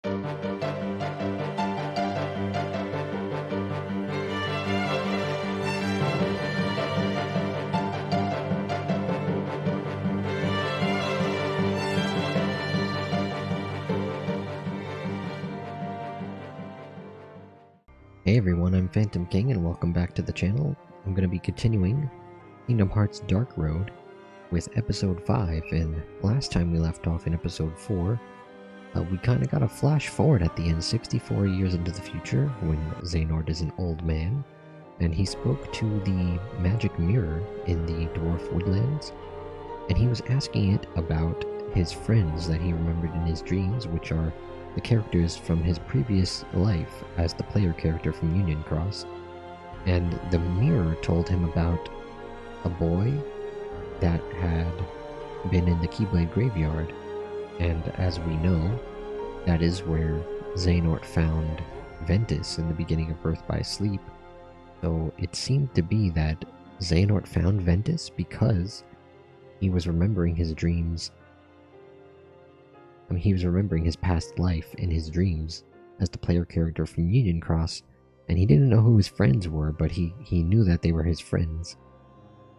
Hey everyone, I'm Phantom King and welcome back to the channel. I'm going to be continuing Kingdom Hearts Dark Road with episode 5, and last time we left off in episode 4, we kind of got a flash forward at the end, 64 years into the future, when Xehanort is an old man, and he spoke to the magic mirror in the Dwarf Woodlands, and he was asking it about his friends that he remembered in his dreams, which are the characters from his previous life as the player character from Union Cross. And the mirror told him about a boy that had been in the Keyblade graveyard, and as we know, that is where Xehanort found Ventus in the beginning of Birth by Sleep. So it seemed to be that Xehanort found Ventus because he was remembering his dreams. He was remembering his past life in his dreams as the player character from Union Cross, and he didn't know who his friends were, but he knew that they were his friends.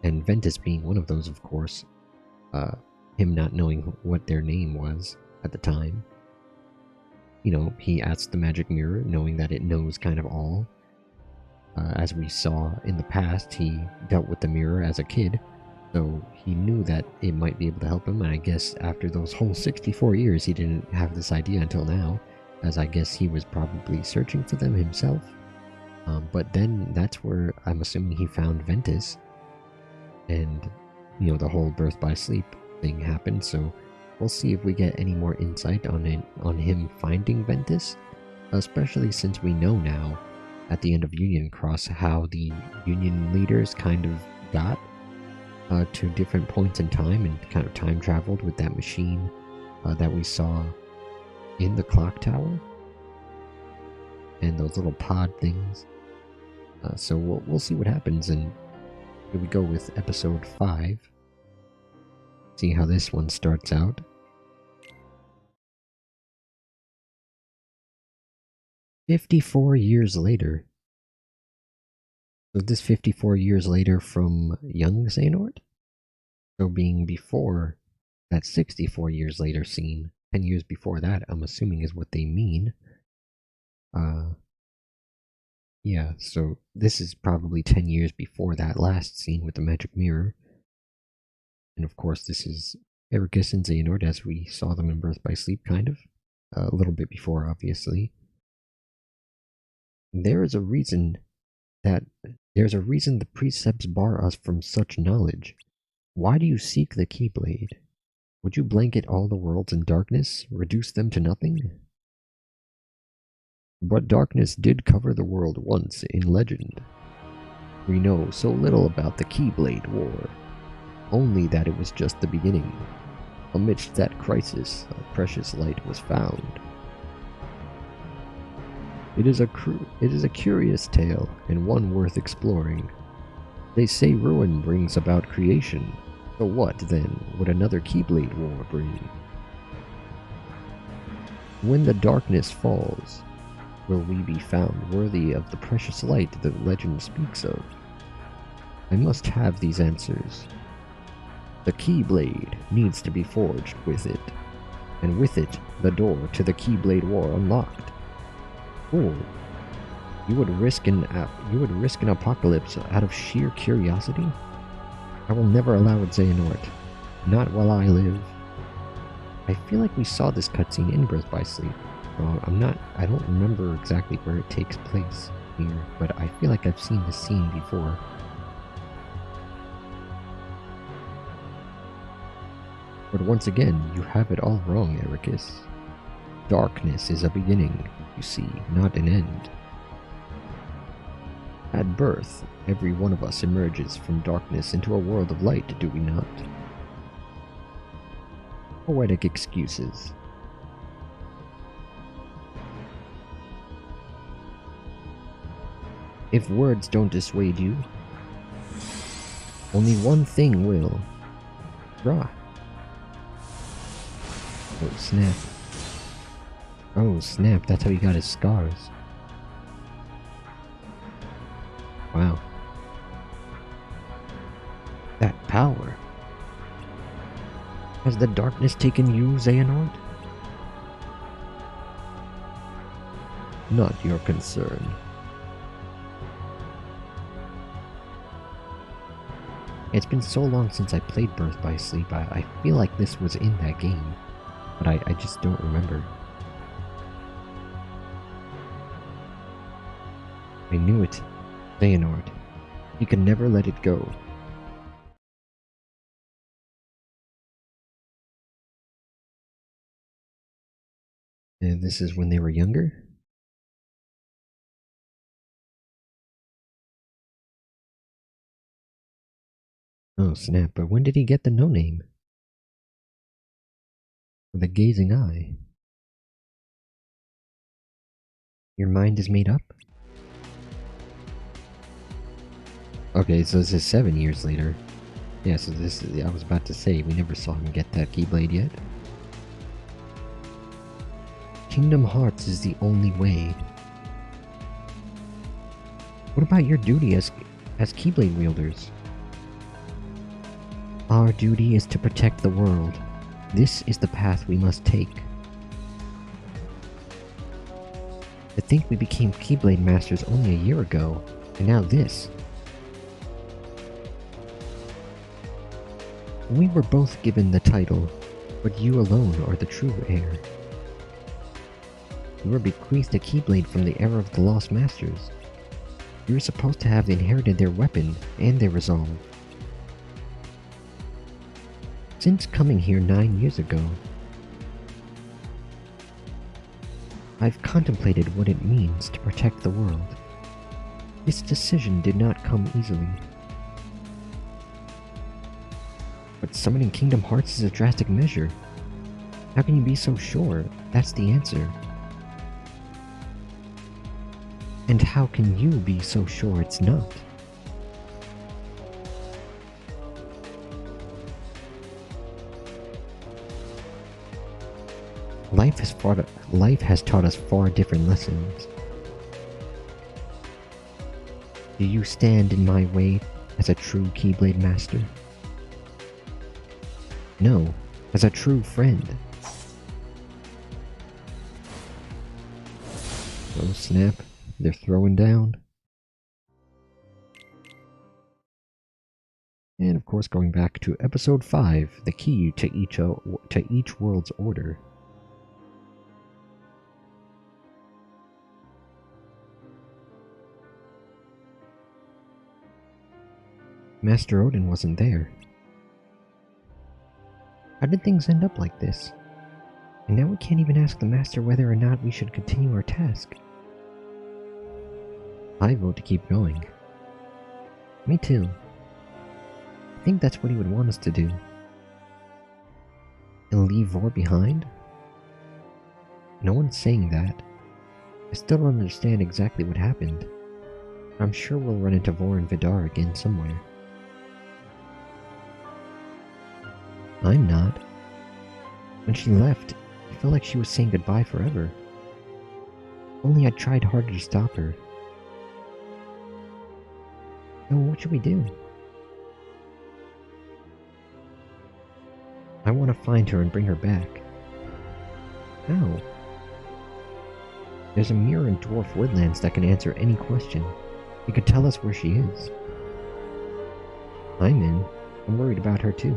And Ventus being one of those, of course, him not knowing what their name was at the time. You know, he asked the magic mirror, knowing that it knows kind of all. As we saw in the past, he dealt with the mirror as a kid, so he knew that it might be able to help him, and I guess after those whole 64 years he didn't have this idea until now, as I guess he was probably searching for them himself. But then that's where I'm assuming he found Ventus, and, you know, the whole Birth by Sleep thing happened, so we'll see if we get any more insight on him finding Ventus, especially since we know now, at the end of Union Cross, how the Union leaders kind of got to different points in time and kind of time traveled with that machine that we saw in the clock tower and those little pod things. So we'll see what happens, and here we go with episode 5. See how this one starts out. "54 years later." So this 54 years later from young Xehanort? So being before that 64 years later scene, 10 years before that, I'm assuming is what they mean. Yeah, so this is probably 10 years before that last scene with the magic mirror. And of course this is Ericus and Xehanort as we saw them in Birth by Sleep, kind of. A little bit before, obviously. There's a reason the precepts bar us from such knowledge. Why do you seek the Keyblade? Would you blanket all the worlds in darkness, reduce them to nothing? But darkness did cover the world once in legend. We know so little about the Keyblade War, only that it was just the beginning. Amidst that crisis, a precious light was found. It is a curious tale, and one worth exploring. They say ruin brings about creation, so what, then, would another Keyblade War bring? When the darkness falls, will we be found worthy of the precious light the legend speaks of? I must have these answers. The Keyblade needs to be forged with it, and with it, the door to the Keyblade War unlocked. Fool, you would risk an apocalypse out of sheer curiosity? I will never allow it, Xehanort. Not while I live. I feel like we saw this cutscene in Birth by Sleep. I don't remember exactly where it takes place here, but I feel like I've seen this scene before. But once again, you have it all wrong, Ericus. Darkness is a beginning, you see, not an end. At birth, every one of us emerges from darkness into a world of light, do we not? Poetic excuses. If words don't dissuade you, only one thing will. Draw. Oh, snap. Oh snap, that's how he got his scars. Wow. That power. Has the darkness taken you, Xehanort? Not your concern. It's been so long since I played Birth by Sleep, I feel like this was in that game, but I just don't remember. I knew it. Xehanort. You can never let it go. And this is when they were younger? Oh snap, but when did he get the no-name? The gazing eye. Your mind is made up? Okay, so this is 7 years later. Yeah, so this is, I was about to say, we never saw him get that Keyblade yet. Kingdom Hearts is the only way. What about your duty as Keyblade wielders? Our duty is to protect the world. This is the path we must take. To think we became Keyblade Masters only a year ago, and now this. We were both given the title, but you alone are the true heir. You were bequeathed a Keyblade from the era of the Lost Masters. You were supposed to have inherited their weapon and their resolve. Since coming here 9 years ago, I've contemplated what it means to protect the world. This decision did not come easily. But summoning Kingdom Hearts is a drastic measure. How can you be so sure that's the answer? And how can you be so sure it's not? Life has taught us far different lessons. Do you stand in my way as a true Keyblade Master? No, as a true friend. Oh snap, they're throwing down. And of course going back to episode 5, the key to each world's order. Master Odin wasn't there. How did things end up like this? And now we can't even ask the Master whether or not we should continue our task. I vote to keep going. Me too. I think that's what he would want us to do. And leave Vor behind? No one's saying that. I still don't understand exactly what happened. I'm sure we'll run into Vor and Vidar again somewhere. I'm not. When she left, I felt like she was saying goodbye forever. Only I tried harder to stop her. So what should we do? I want to find her and bring her back. How? There's a mirror in Dwarf Woodlands that can answer any question. It could tell us where she is. I'm in. I'm worried about her too.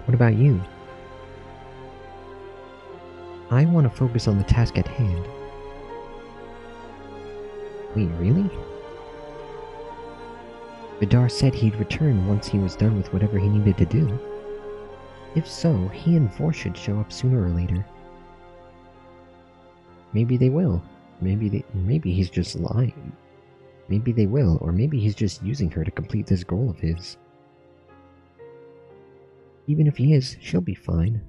What about you? I want to focus on the task at hand. Wait, really? Vidar said he'd return once he was done with whatever he needed to do. If so, he and Vor should show up sooner or later. Maybe they will. Maybe he's just lying. Maybe they will, or maybe he's just using her to complete this goal of his. Even if he is, she'll be fine.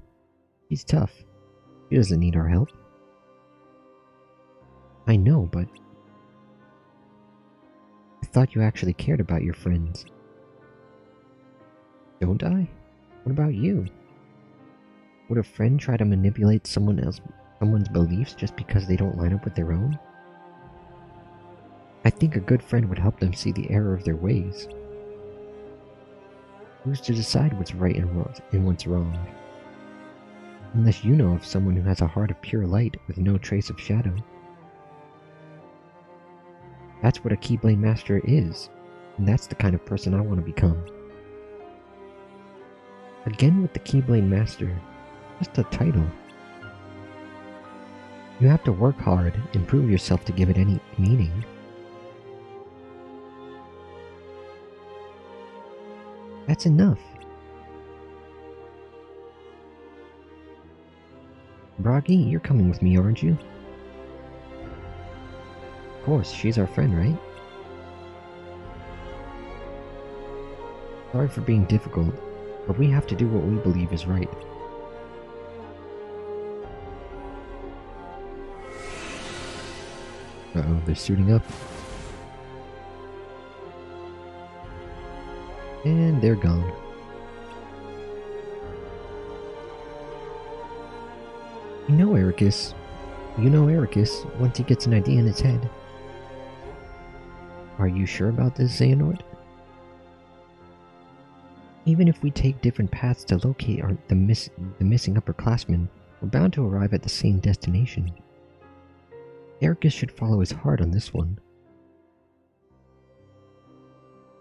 She's tough. She doesn't need our help. I know, but I thought you actually cared about your friends. Don't I? What about you? Would a friend try to manipulate someone's beliefs just because they don't line up with their own? I think a good friend would help them see the error of their ways. Who's to decide what's right and what's wrong? Unless you know of someone who has a heart of pure light with no trace of shadow. That's what a Keyblade Master is, and that's the kind of person I want to become. Again with the Keyblade Master, just a title. You have to work hard and prove yourself to give it any meaning. That's enough. Bragi, you're coming with me, aren't you? Of course, she's our friend, right? Sorry for being difficult, but we have to do what we believe is right. Uh-oh, they're suiting up. And they're gone. You know Ericus, once he gets an idea in his head. Are you sure about this, Xehanort? Even if we take different paths to locate the missing upperclassmen, we're bound to arrive at the same destination. Ericus should follow his heart on this one.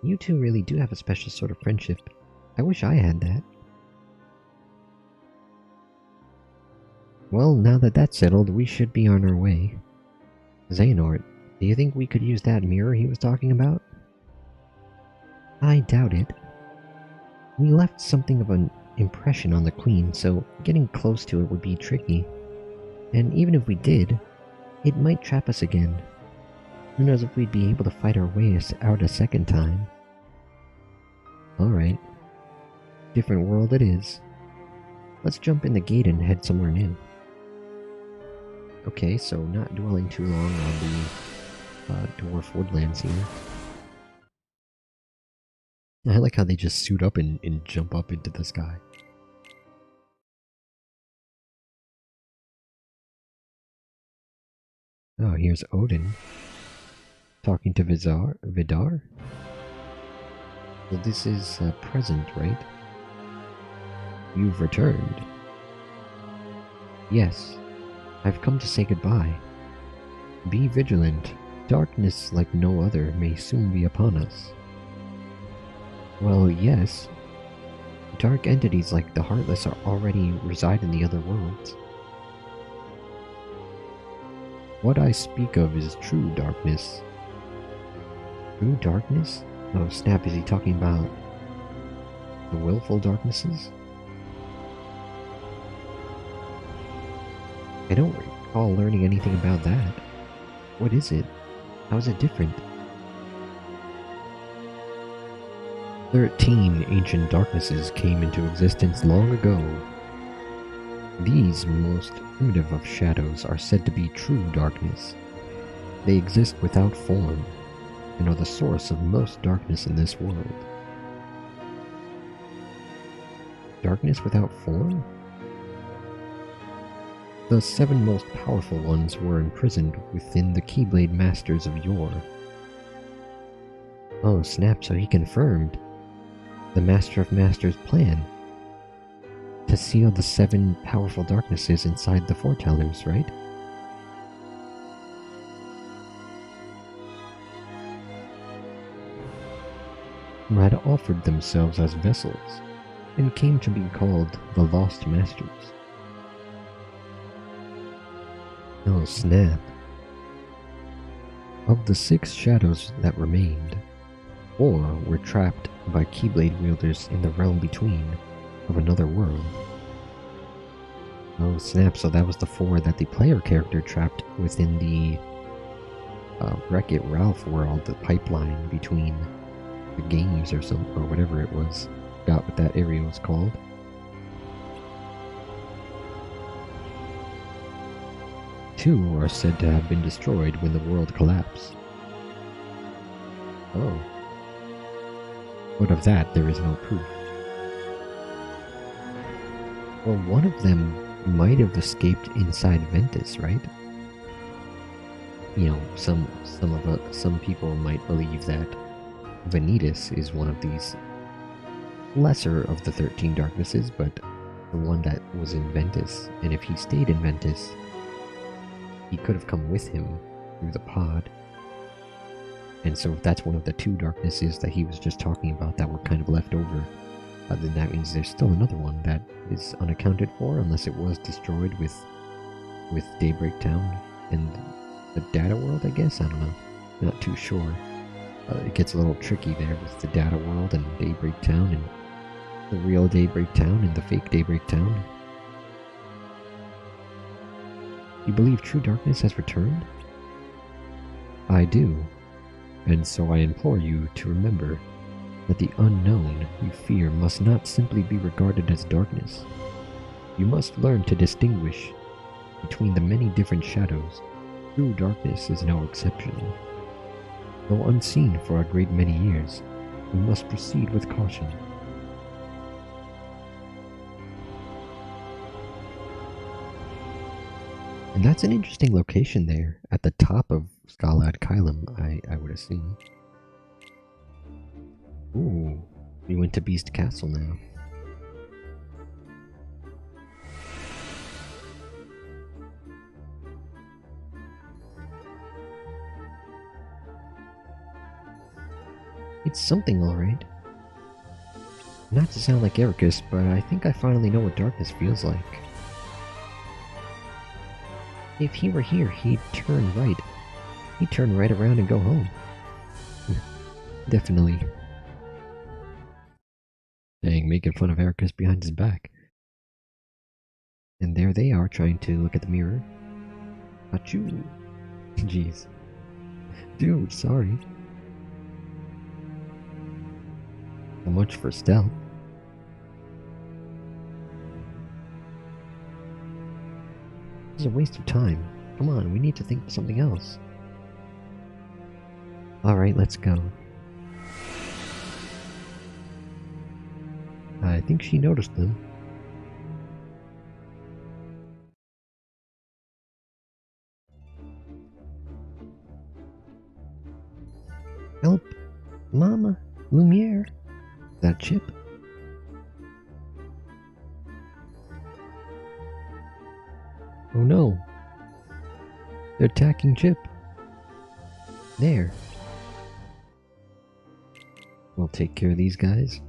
You two really do have a special sort of friendship. I wish I had that. Well, now that that's settled, we should be on our way. Xehanort, do you think we could use that mirror he was talking about? I doubt it. We left something of an impression on the Queen, so getting close to it would be tricky. And even if we did, it might trap us again. Who knows if we'd be able to fight our way out a second time. Alright. Different world it is. Let's jump in the gate and head somewhere new. Okay, so not dwelling too long on the dwarf woodlands here. I like how they just suit up and jump up into the sky. Oh, here's Odin. Talking to Vidar? Well, this is present, right? You've returned. Yes, I've come to say goodbye. Be vigilant. Darkness like no other may soon be upon us. Well, yes. Dark entities like the Heartless already reside in the other worlds. What I speak of is true darkness. True darkness? Oh snap, is he talking about the willful darknesses? I don't recall learning anything about that. What is it? How is it different? 13 ancient darknesses came into existence long ago. These most primitive of shadows are said to be true darkness. They exist without form, and are the source of most darkness in this world. Darkness without form? The 7 most powerful ones were imprisoned within the Keyblade Masters of yore. Oh snap, so he confirmed the Master of Masters' plan to seal the 7 powerful darknesses inside the foretellers, right? Who had offered themselves as vessels and came to be called the Lost Masters. Oh snap. Of the 6 shadows that remained, 4 were trapped by Keyblade wielders in the realm between of another world. Oh snap, so that was the 4 that the player character trapped within the Wreck-It Ralph world, the pipeline between the games or whatever it was. Forgot what that area was called. Two are said to have been destroyed when the world collapsed. Oh. But of that there is no proof. Well, one of them might have escaped inside Ventus, right? You know, some people might believe that Vanitas is one of these lesser of the 13 darknesses, but the one that was in Ventus. And if he stayed in Ventus, he could have come with him through the pod. And so if that's one of the 2 darknesses that he was just talking about that were kind of left over, then that means there's still another one that is unaccounted for, unless it was destroyed with Daybreak Town and the data world, I guess? I don't know. Not too sure. It gets a little tricky there with the data world and Daybreak Town and the real Daybreak Town and the fake Daybreak Town. You believe true darkness has returned? I do. And so I implore you to remember that the unknown you fear must not simply be regarded as darkness. You must learn to distinguish between the many different shadows. True darkness is no exception. Though unseen for a great many years, we must proceed with caution. And that's an interesting location there, at the top of Skalad Kylum, I would assume. Ooh, we went to Beast Castle now. It's something, alright. Not to sound like Ericus, but I think I finally know what darkness feels like. If he were here, he'd turn right. He'd turn right around and go home. Definitely. Dang, making fun of Ericus behind his back. And there they are, trying to look at the mirror. Achoo. Jeez. Dude, sorry. So much for stealth. This is a waste of time. Come on, we need to think of something else. Alright, let's go. I think she noticed them. Help! Mama! Lumiere! That Chip? Oh no! They're attacking Chip! There! We'll take care of these guys.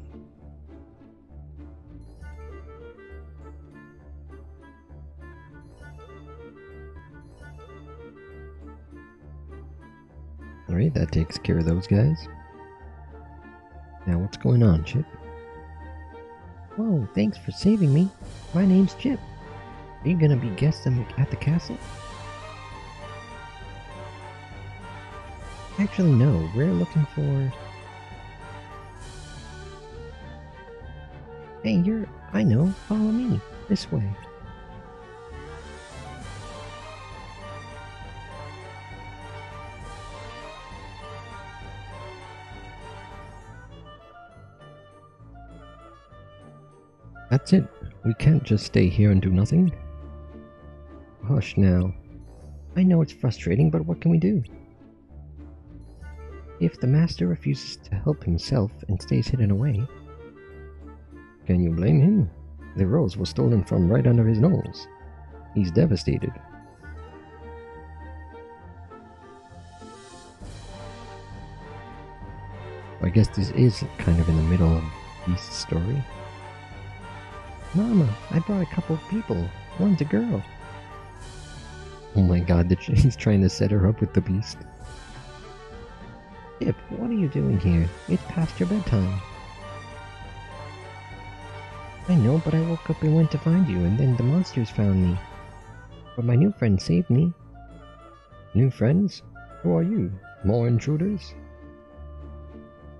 Alright, that takes care of those guys. Now what's going on, Chip? Whoa, thanks for saving me. My name's Chip. Are you gonna be guests at the castle? Actually, no. We're looking for... Hey, I know. Follow me. This way. That's it. We can't just stay here and do nothing. Hush now. I know it's frustrating, but what can we do? If the master refuses to help himself and stays hidden away... Can you blame him? The rose was stolen from right under his nose. He's devastated. I guess this is kind of in the middle of Beast's story. Mama, I brought a couple of people. One's a girl. Oh my god, he's trying to set her up with the Beast. Chip, what are you doing here? It's past your bedtime. I know, but I woke up and went to find you, and then the monsters found me. But my new friend saved me. New friends? Who are you? More intruders?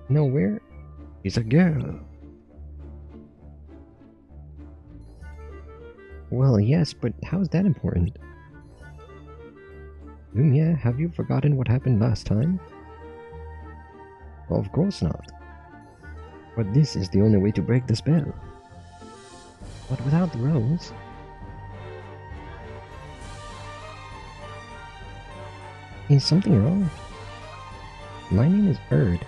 No, where? She's a girl. Well, yes, but how's that important? Lumiere, have you forgotten what happened last time? Of course not. But this is the only way to break the spell. But without the rose... Is something wrong? My name is Erd,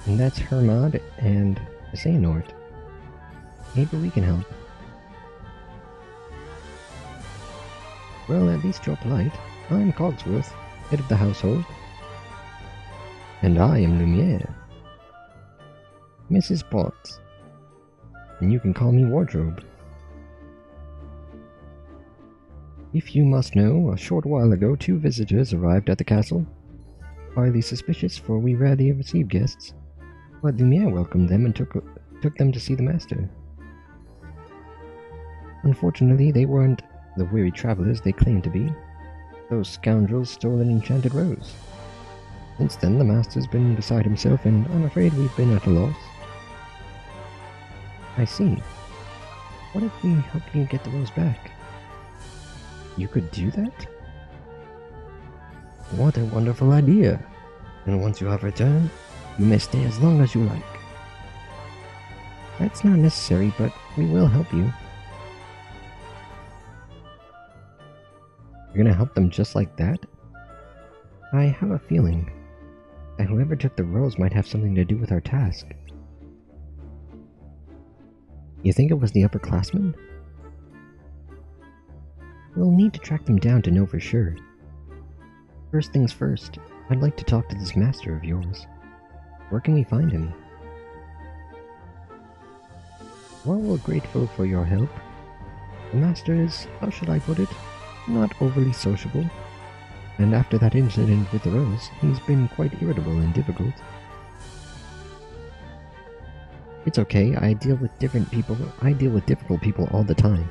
and that's Hermod and Xehanort. Maybe we can help. Well, at least you're polite. I'm Cogsworth, head of the household. And I am Lumiere. Mrs. Potts. And you can call me Wardrobe. If you must know, a short while ago 2 visitors arrived at the castle. Highly suspicious, for we rarely receive guests. But Lumiere welcomed them and took them to see the master. Unfortunately, they weren't the weary travelers they claimed to be. Those scoundrels stole an enchanted rose. Since then, the master's been beside himself, and I'm afraid we've been at a loss. I see. What if we help you get the rose back? You could do that? What a wonderful idea! And once you have returned, you may stay as long as you like. That's not necessary, but we will help you. You're gonna help them just like that? I have a feeling that whoever took the rose might have something to do with our task. You think it was the upperclassmen? We'll need to track them down to know for sure. First things first, I'd like to talk to this master of yours. Where can we find him? While we're grateful for your help, the master is, how should I put it, not overly sociable. And after that incident with the rose, he's been quite irritable and difficult. It's okay, I deal with difficult people all the time.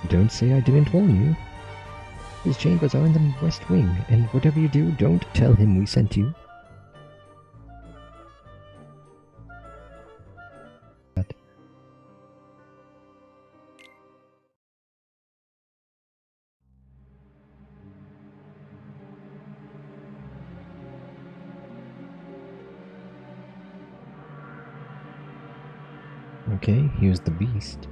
Don't say I didn't warn you. His chambers are in the West Wing, and whatever you do, don't tell him we sent you. Okay, here's the beast.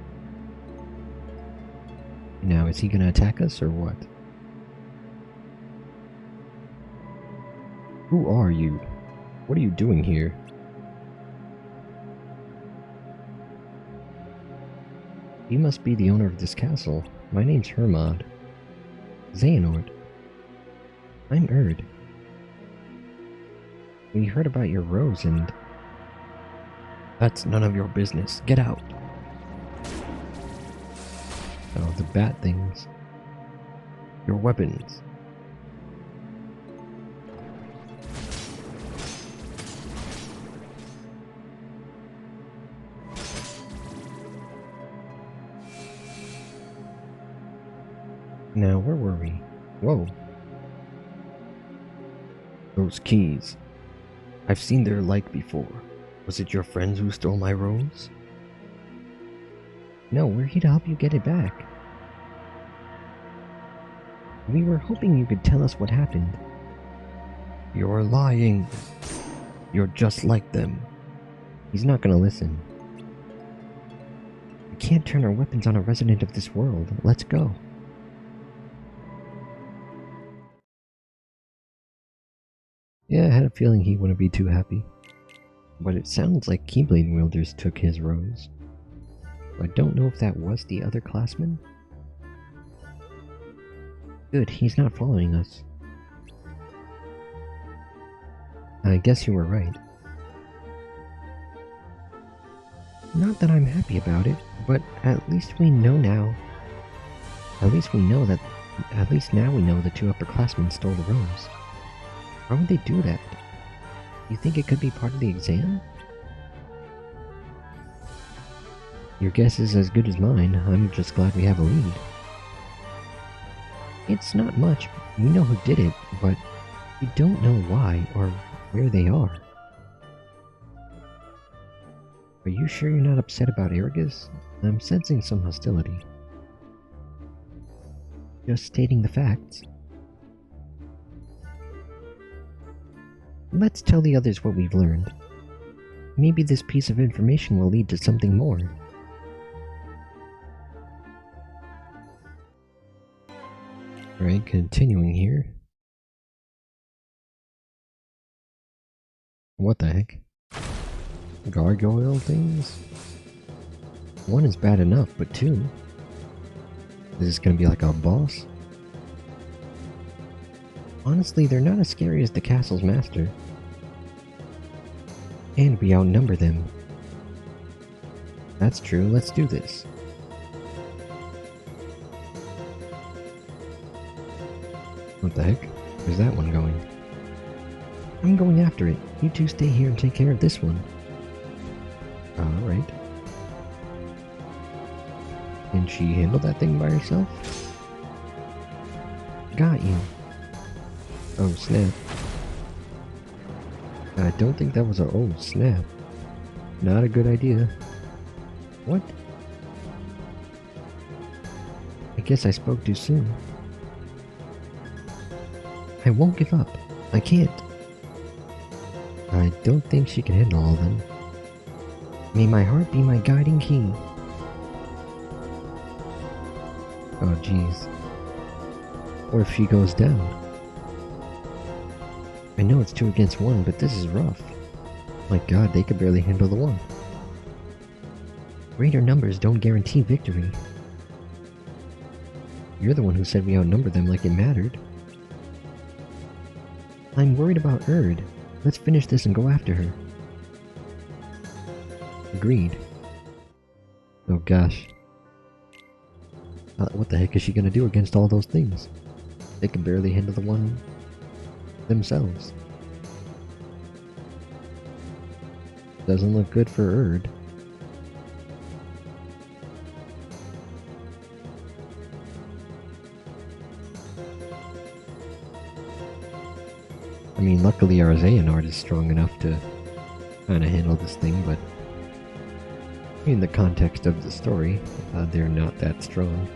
Now, is he gonna attack us or what? Who are you? What are you doing here? You must be the owner of this castle. My name's Hermod. Xehanort. I'm Erd. We heard about your rose and... That's none of your business. Get out! Oh, the bat things. Your weapons. Now, where were we? Whoa. Those keys. I've seen their like before. Was it your friends who stole my rose? No, we're here to help you get it back. We were hoping you could tell us what happened. You're lying. You're just like them. He's not gonna listen. We can't turn our weapons on a resident of this world. Let's go. Yeah, I had a feeling he wouldn't be too happy. But it sounds like Keyblade wielders took his rose. I don't know if that was the other classman. Good, he's not following us. I guess you were right. Not that I'm happy about it, but at least we know now. At least now we know the 2 upperclassmen stole the rose. Why would they do that? You think it could be part of the exam? Your guess is as good as mine. I'm just glad we have a lead. It's not much. We know who did it, but we don't know why or where they are. Are you sure you're not upset about Argus? I'm sensing some hostility. Just stating the facts. Let's tell the others what we've learned. Maybe this piece of information will lead to something more. Alright, continuing here. What the heck? Gargoyle things? One is bad enough, but two? Is this gonna be like a boss? Honestly, they're not as scary as the castle's master. And we outnumber them. That's true, let's do this. What the heck? Where's that one going? I'm going after it. You two stay here and take care of this one. Alright. Can she handle that thing by herself? Got you. Oh, snap. I don't think that was a... Oh, snap. Not a good idea. What? I guess I spoke too soon. I won't give up. I can't. I don't think she can handle all of them. May my heart be my guiding key. Oh, jeez. Or if she goes down. I know it's 2 against 1, but this is rough. My god, they could barely handle the one. Greater numbers don't guarantee victory. You're the one who said we outnumber them like it mattered. I'm worried about Erd. Let's finish this and go after her. Agreed. Oh gosh. What the heck is she gonna do against all those things? They can barely handle the one themselves. Doesn't look good for Erd. I mean, luckily our Xehanort is strong enough to kind of handle this thing, but in the context of the story, they're not that strong.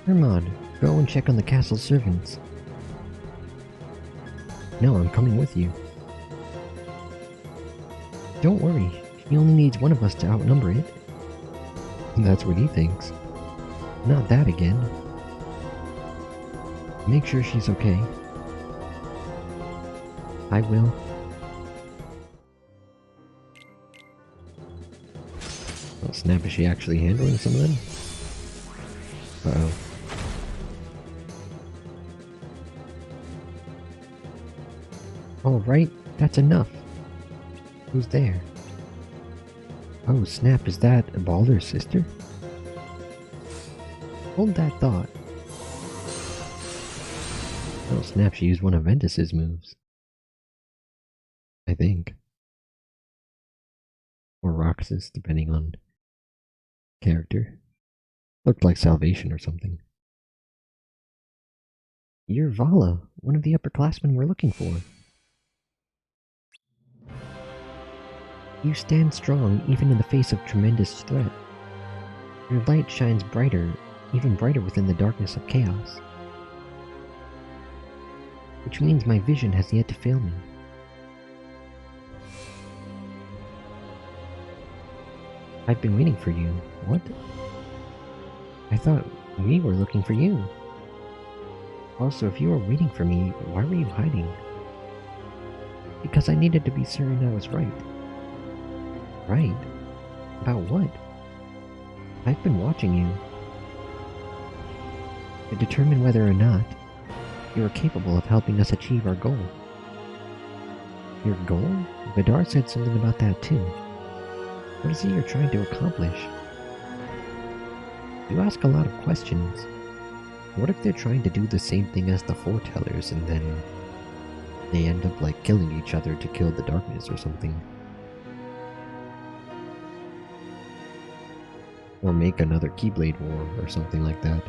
Hermod, go and check on the castle's servants. No, I'm coming with you. Don't worry, he only needs one of us to outnumber it. That's what he thinks. Not that again. Make sure she's okay. I will. Oh snap, is she actually handling some of them? Uh-oh. Alright, that's enough. Who's there? Oh snap, is that Baldur's sister? Hold that thought. Oh snap, she used one of Ventus's moves. I think. Or Roxas, depending on character. Looked like Salvation or something. You're Vala, one of the upperclassmen we're looking for. You stand strong even in the face of tremendous threat. Your light shines brighter, even brighter within the darkness of chaos. Which means my vision has yet to fail me. I've been waiting for you. What? I thought we were looking for you. Also, if you were waiting for me, why were you hiding? Because I needed to be certain I was right. Right? About what? I've been watching you. To determine whether or not you are capable of helping us achieve our goal. Your goal? Vidar said something about that too. What is it you're trying to accomplish? You ask a lot of questions. What if they're trying to do the same thing as the foretellers and then they end up like killing each other to kill the darkness or something? Or make another Keyblade War or something like that.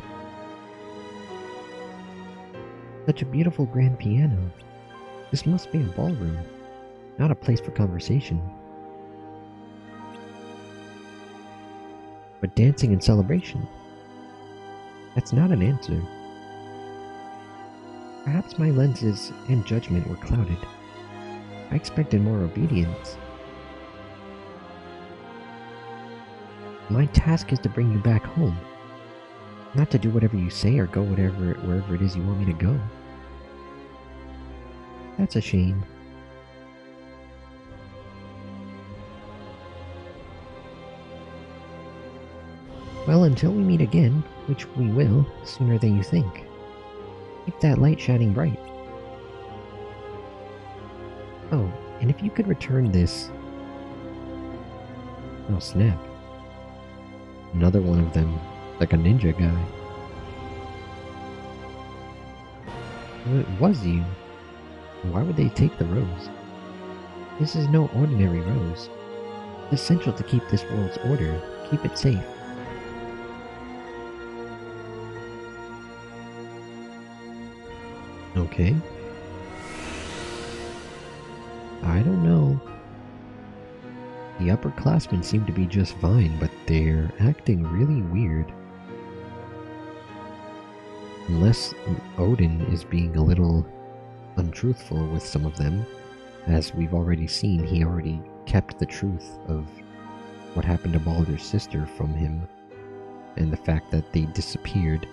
Such a beautiful grand piano. This must be a ballroom, not a place for conversation. But dancing and celebration? That's not an answer. Perhaps my lenses and judgment were clouded. I expected more obedience. My task is to bring you back home, not to do whatever you say or go wherever it is you want me to go. That's a shame. Well, until we meet again, which we will, sooner than you think. Keep that light shining bright. Oh, and if you could return this... Oh, snap. Another one of them, like a ninja guy. Well, it was you. Why would they take the rose? This is no ordinary rose. It's essential to keep this world's order. Keep it safe. Okay. I don't know. The upperclassmen seem to be just fine, but they're acting really weird. Unless Odin is being a little untruthful with some of them. As we've already seen, he already kept the truth of what happened to Baldur's sister from him, and the fact that they disappeared.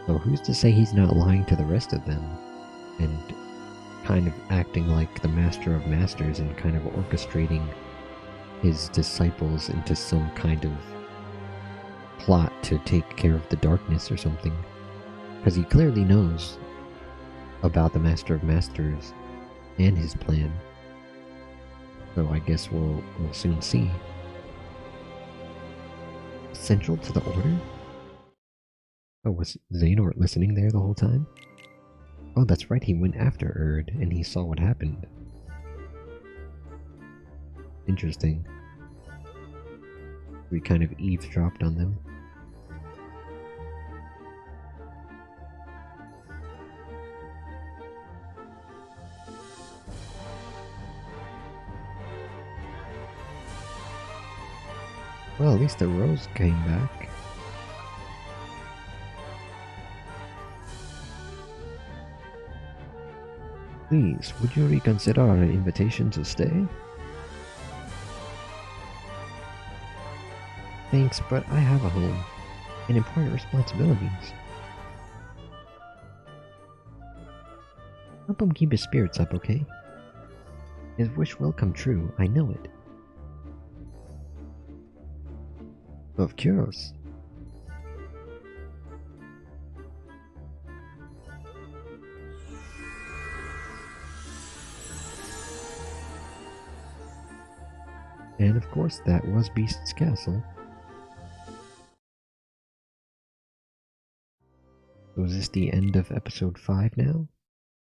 So who's to say he's not lying to the rest of them, and kind of acting like the master of masters and kind of orchestrating his disciples into some kind of plot to take care of the darkness or something. Because he clearly knows about the Master of Masters and his plan. So I guess we'll soon see. Central to the Order? Oh, was Xehanort listening there the whole time? Oh, that's right, he went after Erd, and he saw what happened. Interesting. We kind of eavesdropped on them. Well, at least the rose came back. Please, would you reconsider our invitation to stay? Thanks, but I have a home and important responsibilities. Help him keep his spirits up, okay? His wish will come true, I know it. Of course. And of course, that was Beast's castle. So is this the end of episode 5 now?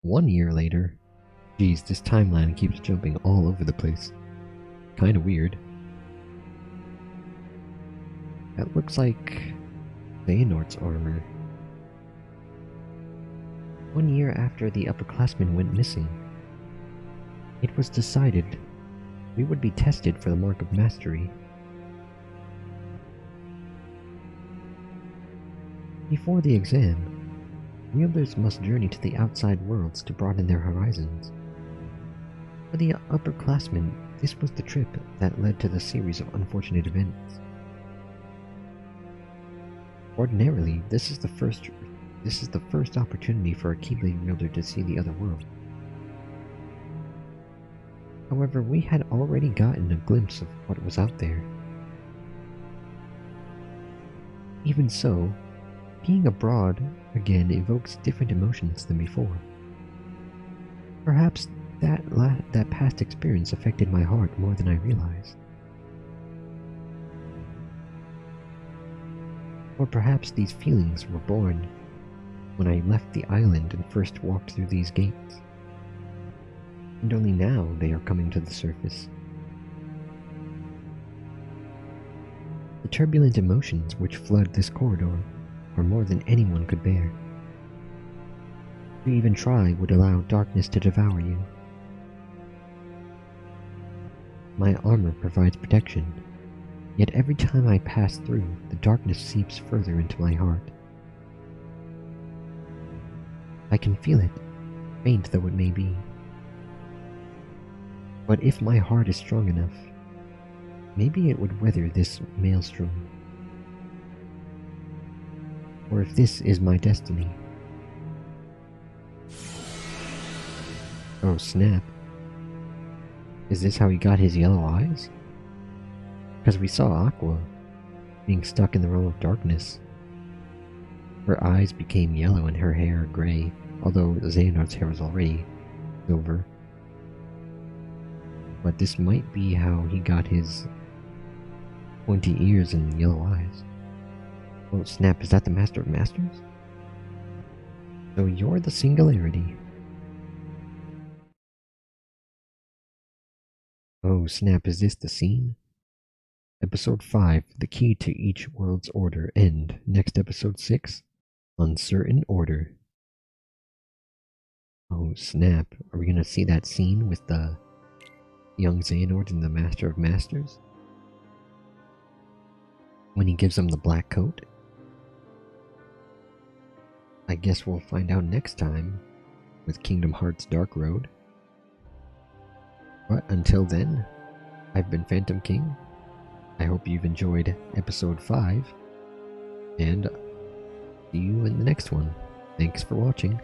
1 year later. Geez, this timeline keeps jumping all over the place. Kinda weird. That looks like Xehanort's armor. 1 year after the upperclassmen went missing, it was decided we would be tested for the Mark of Mastery. Before the exam, wielders must journey to the outside worlds to broaden their horizons. For the upperclassmen, this was the trip that led to the series of unfortunate events. Ordinarily, this is the first opportunity for a Keyblade wielder to see the other world. However, we had already gotten a glimpse of what was out there. Even so, being abroad again evokes different emotions than before. Perhaps that past experience affected my heart more than I realized. Or perhaps these feelings were born when I left the island and first walked through these gates. And only now they are coming to the surface. The turbulent emotions which flood this corridor are more than anyone could bear. To even try would allow darkness to devour you. My armor provides protection, yet every time I pass through, the darkness seeps further into my heart. I can feel it, faint though it may be. But if my heart is strong enough, maybe it would weather this maelstrom. Or if this is my destiny. Oh snap. Is this how he got his yellow eyes? Because we saw Aqua being stuck in the realm of darkness. Her eyes became yellow and her hair gray, although Xehanort's hair was already silver. But this might be how he got his pointy ears and yellow eyes. Oh snap, is that the Master of Masters? So you're the Singularity. Oh snap, is this the scene? Episode 5, The Key to Each World's Order, end. Next episode 6, Uncertain Order. Oh snap, are we gonna see that scene with the young Xehanort and the Master of Masters? When he gives him the black coat? I guess we'll find out next time with Kingdom Hearts Dark Road. But until then, I've been Phantom King. I hope you've enjoyed episode 5, and see you in the next one. Thanks for watching.